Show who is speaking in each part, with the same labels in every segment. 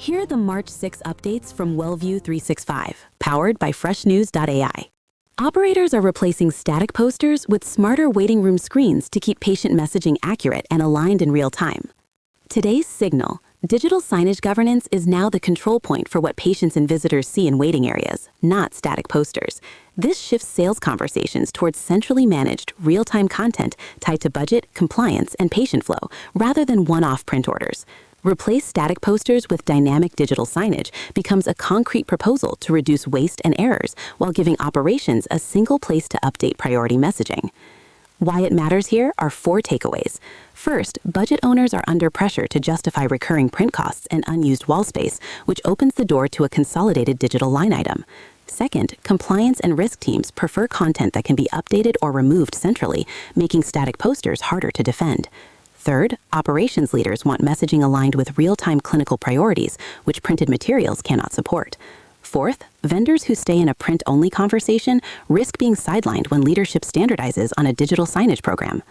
Speaker 1: Here are the March 6 updates from WellView 365, powered by freshnews.ai. Operators are replacing static posters with smarter waiting room screens to keep patient messaging accurate and aligned in real time. Today's signal: digital signage governance is now the control point for what patients and visitors see in waiting areas, not static posters. This shifts sales conversations towards centrally managed, real-time content tied to budget, compliance, and patient flow, rather than one-off print orders. Replace static posters with dynamic digital signage becomes a concrete proposal to reduce waste and errors while giving operations a single place to update priority messaging. Why it matters here are 4 takeaways. First, budget owners are under pressure to justify recurring print costs and unused wall space, which opens the door to a consolidated digital line item. Second, compliance and risk teams prefer content that can be updated or removed centrally, making static posters harder to defend. Third, operations leaders want messaging aligned with real-time clinical priorities, which printed materials cannot support. Fourth, vendors who stay in a print-only conversation risk being sidelined when leadership standardizes on a digital signage program.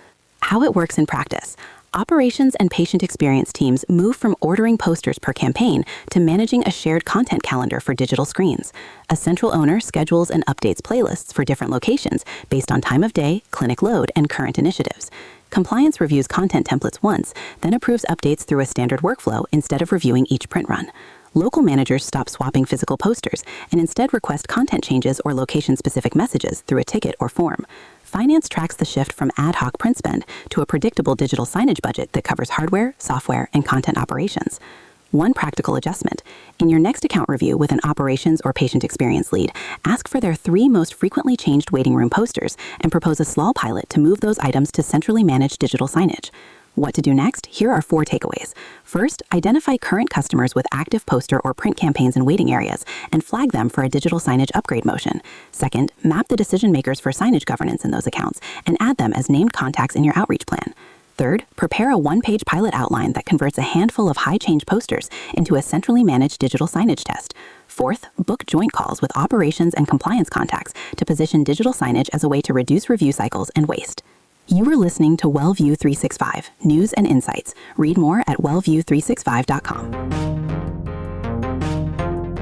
Speaker 1: How it works in practice: operations and patient experience teams move from ordering posters per campaign to managing a shared content calendar for digital screens. A central owner schedules and updates playlists for different locations based on time of day, clinic load, and current initiatives. Compliance reviews content templates once, then approves updates through a standard workflow instead of reviewing each print run. Local managers stop swapping physical posters and instead request content changes or location-specific messages through a ticket or form. Finance tracks the shift from ad hoc print spend to a predictable digital signage budget that covers hardware, software, and content operations. One practical adjustment: in your next account review with an operations or patient experience lead, ask for their 3 most frequently changed waiting room posters and propose a small pilot to move those items to centrally managed digital signage. What to do next? Here are 4 takeaways. First, identify current customers with active poster or print campaigns in waiting areas and flag them for a digital signage upgrade motion. Second, map the decision makers for signage governance in those accounts and add them as named contacts in your outreach plan. Third, prepare a 1-page pilot outline that converts a handful of high-change posters into a centrally managed digital signage test. Fourth, book joint calls with operations and compliance contacts to position digital signage as a way to reduce review cycles and waste. You are listening to WellView 365, News and Insights. Read more at wellview365.com.